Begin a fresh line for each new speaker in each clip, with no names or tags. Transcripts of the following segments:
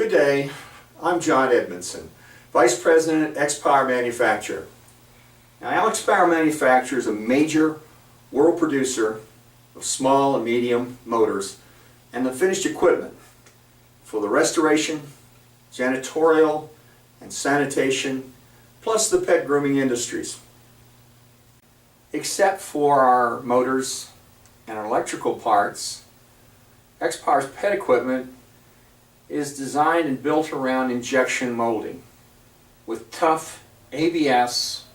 Good day, I'm John Edmondson, Vice President at XPOWER Manufacturer. Now, XPOWER Manufacturer is a major world producer of small and medium motors and the finished equipment for the restoration, janitorial, and sanitation, plus the pet grooming industries. Except for our motors and our electrical parts, XPOWER's pet equipment is designed and built around injection molding with tough ABS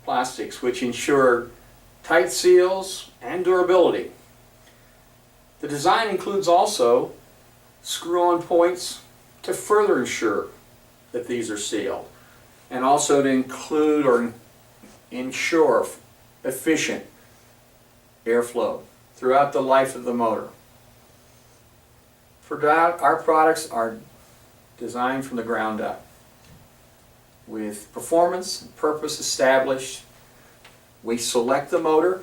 plastics which ensure tight seals and durability. The design includes also screw-on points to further ensure that these are sealed, and also to include or ensure efficient airflow throughout the life of the motor. For that, our products are designed from the ground up. With performance and purpose established, we select the motor,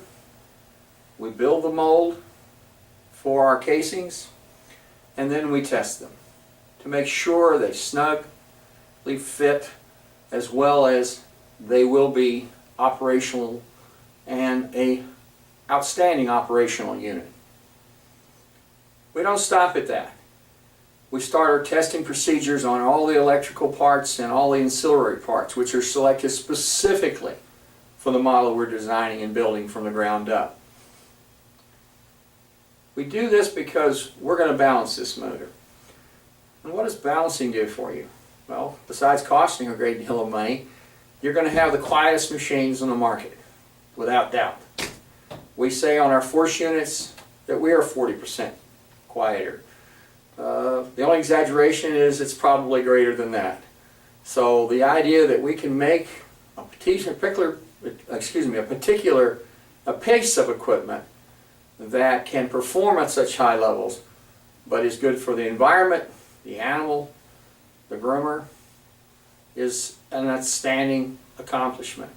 we build the mold for our casings, and then we test them to make sure they snugly fit, as well as they will be operational and an outstanding operational unit. We don't stop at that. We start our testing procedures on all the electrical parts and all the ancillary parts, which are selected specifically for the model we're designing and building from the ground up. We do this because we're going to balance this motor. And what does balancing do for you? Well, besides costing a great deal of money, you're going to have the quietest machines on the market, without doubt. We say on our force units that we are 40% quieter. The only exaggeration is it's probably greater than that. So the idea that we can make a piece of equipment that can perform at such high levels, but is good for the environment, the animal, the groomer, is an outstanding accomplishment.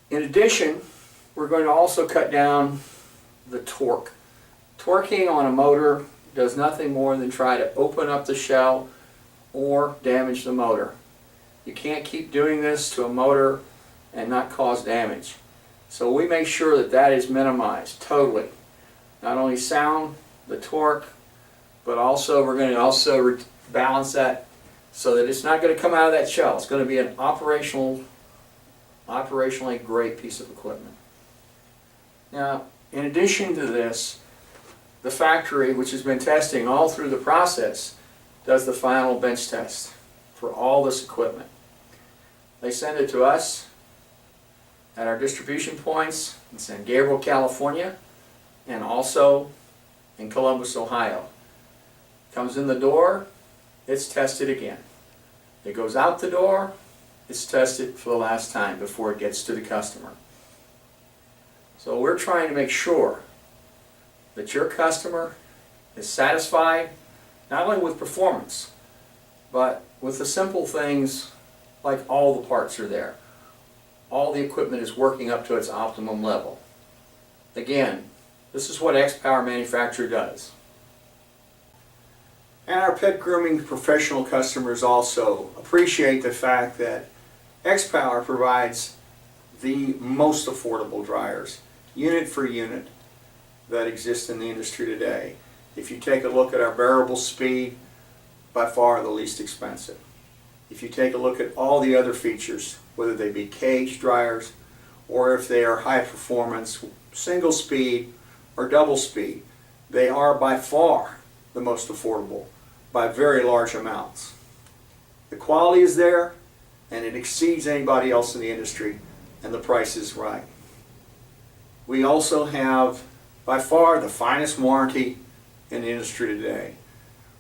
In addition, we're going to also cut down the torque. Torquing on a motor does nothing more than try to open up the shell or damage the motor. You can't keep doing this to a motor and not cause damage. So we make sure that that is minimized totally. Not only sound, the torque, but also we're going to also balance that so that it's not going to come out of that shell. It's going to be an operationally great piece of equipment. Now, in addition to this, the factory, which has been testing all through the process, does the final bench test for all this equipment. They send it to us at our distribution points in San Gabriel, California, and also in Columbus, Ohio. Comes in the door, it's tested again. It goes out the door, it's tested for the last time before it gets to the customer. So we're trying to make sure that your customer is satisfied not only with performance, but with the simple things like all the parts are there. All the equipment is working up to its optimum level. Again, this is what XPOWER Manufacturer does. And our pet grooming professional customers also appreciate the fact that XPOWER provides the most affordable dryers, unit for unit, that exist in the industry today. If you take a look at our variable speed, by far the least expensive. If you take a look at all the other features, whether they be cage dryers or if they are high performance, single speed or double speed, they are by far the most affordable by very large amounts. The quality is there and it exceeds anybody else in the industry, and the price is right. We also have by far the finest warranty in the industry today.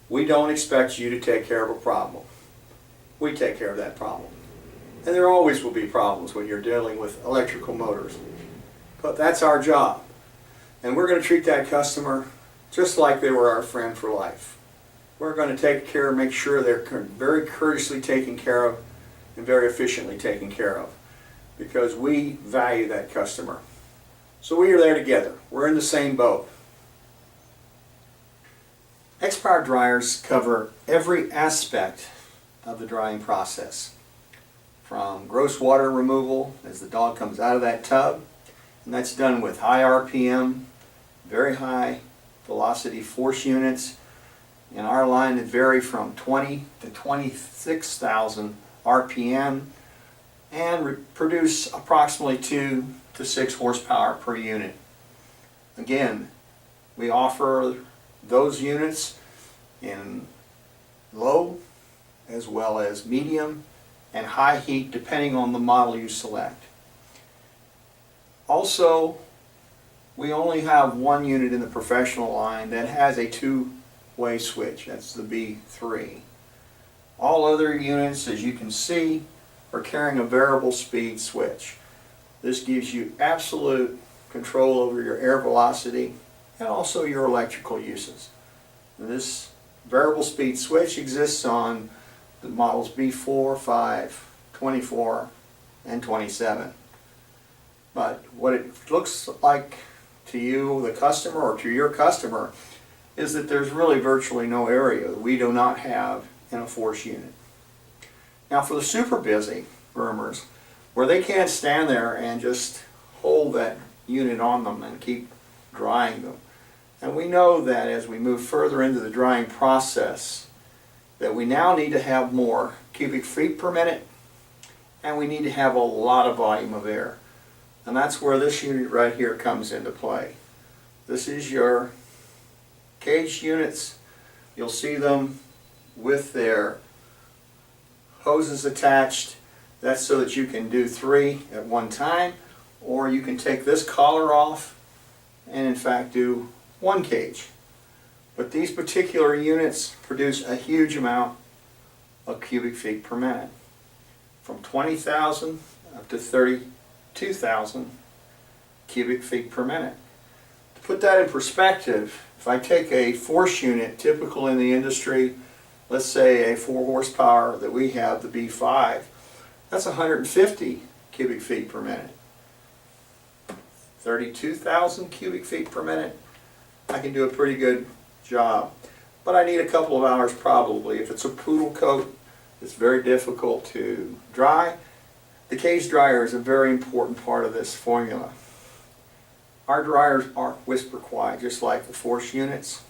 We don't expect you to take care of a problem. We take care of that problem. And there always will be problems when you're dealing with electrical motors. But that's our job. And we're going to treat that customer just like they were our friend for life. We're going to take care and make sure they're very courteously taken care of and very efficiently taken care of, because we value that customer. So we are there together. We're in the same boat. XPOWER dryers cover every aspect of the drying process, from gross water removal as the dog comes out of that tub, and that's done with high RPM, very high velocity force units. In our line, it vary from 20 to 26,000 RPM and produce approximately 2 to 6 horsepower per unit. Again, we offer those units in low as well as medium and high heat depending on the model you select. Also, we only have one unit in the professional line that has a two-way switch. That's the B3. All other units, as you can see, are carrying a variable speed switch. This gives you absolute control over your air velocity and also your electrical uses. This variable speed switch exists on the models B4, 5, 24, and 27. But what it looks like to you, the customer, or to your customer, is that there's really virtually no area that we do not have in a force unit. Now for the super busy groomers, where they can't stand there and just hold that unit on them and keep drying them. And we know that as we move further into the drying process, that we now need to have more cubic feet per minute, and we need to have a lot of volume of air. And that's where this unit right here comes into play. This is your cage units. You'll see them with their hoses attached. That's so that you can do 3 at one time, or you can take this collar off and in fact do 1 cage. But these particular units produce a huge amount of cubic feet per minute, from 20,000 up to 32,000 cubic feet per minute. To put that in perspective, if I take a force unit typical in the industry, let's say a 4 horsepower that we have, the B5, that's 150 cubic feet per minute. 32,000 cubic feet per minute, I can do a pretty good job. But I need a couple of hours probably. If it's a poodle coat, it's very difficult to dry. The cage dryer is a very important part of this formula. Our dryers aren't whisper quiet, just like the force units.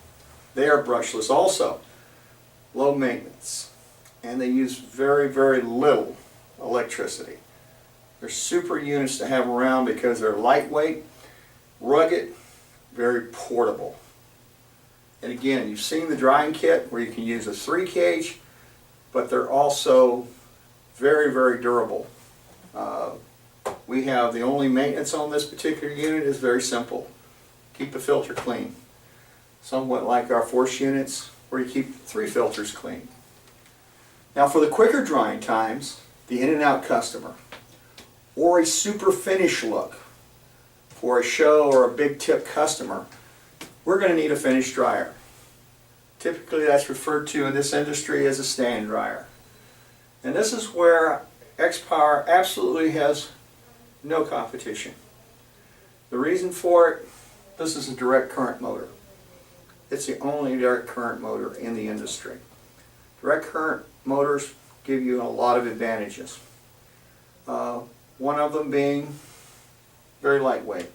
They are brushless also, low maintenance, and they use very, very little electricity. They're super units to have around because they're lightweight, rugged, very portable. And again, you've seen the drying kit where you can use a 3 cage, but they're also very, very durable. We have the only maintenance on this particular unit is very simple. Keep the filter clean. Somewhat like our force units where you keep 3 filters clean. Now for the quicker drying times, the in and out customer, or a super finish look for a show or a big tip customer, we're going to need a finish dryer. Typically that's referred to in this industry as a stand dryer. And this is where XPOWER absolutely has no competition. The reason for it, this is a direct current motor. It's the only direct current motor in the industry. Direct current motors give you a lot of advantages. One of them being very lightweight.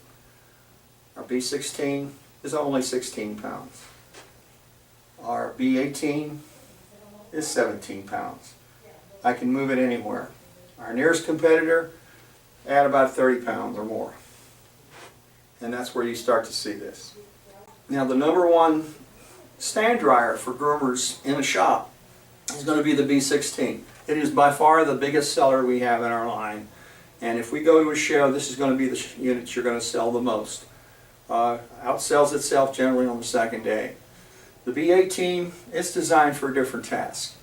Our B16 is only 16 pounds. Our B18 is 17 pounds. I can move it anywhere. Our nearest competitor, add about 30 pounds or more. And that's where you start to see this. Now the number one stand dryer for groomers in a shop is going to be the B16. It is by far the biggest seller we have in our line. And if we go to a show, this is going to be the unit you're going to sell the most. Outsells itself generally on the second day. The B18, it's designed for a different task.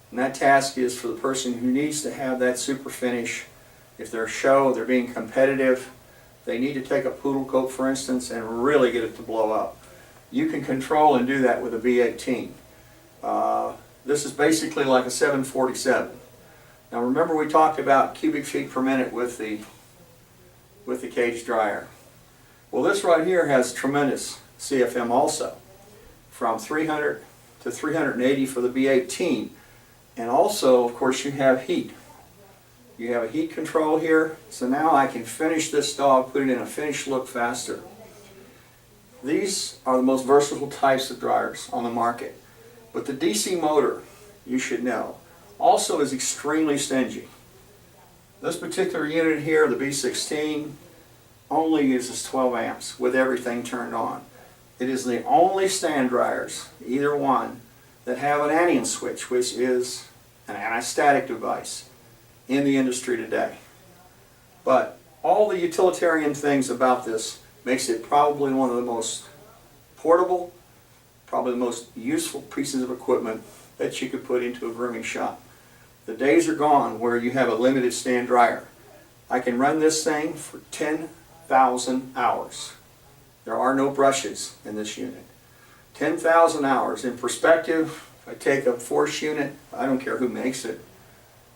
And that task is for the person who needs to have that super finish. If they're a show, they're being competitive, they need to take a poodle coat for instance and really get it to blow up. You can control and do that with a B18. This is basically like a 747. Now remember we talked about cubic feet per minute with the cage dryer. Well, this right here has tremendous CFM also, from 300 to 380 for the B18. And also, of course, you have heat. You have a heat control here, so now I can finish this dog, put it in a finished look faster. These are the most versatile types of dryers on the market. But the DC motor, you should know, also is extremely stingy. This particular unit here, the B16, only uses 12 amps with everything turned on. It is the only stand dryers, either one, that have an anion switch, which is an anti-static device in the industry today. But all the utilitarian things about this makes it probably one of the most portable, probably the most useful pieces of equipment that you could put into a grooming shop. The days are gone where you have a limited stand dryer. I can run this thing for 10,000 hours. There are no brushes in this unit. 10,000 hours. In perspective, if I take a Force unit, I don't care who makes it,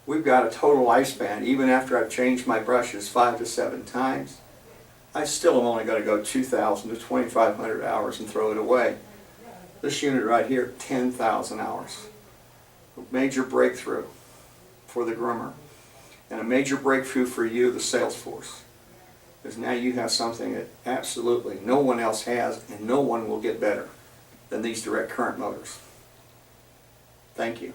we've got a total lifespan, even after I've changed my brushes 5 to 7 times, I still am only going to go 2,000 to 2,500 hours and throw it away. This unit right here, 10,000 hours. A major breakthrough for the groomer, and a major breakthrough for you, the sales force. Because now you have something that absolutely no one else has, and no one will get better than these direct current motors. Thank you.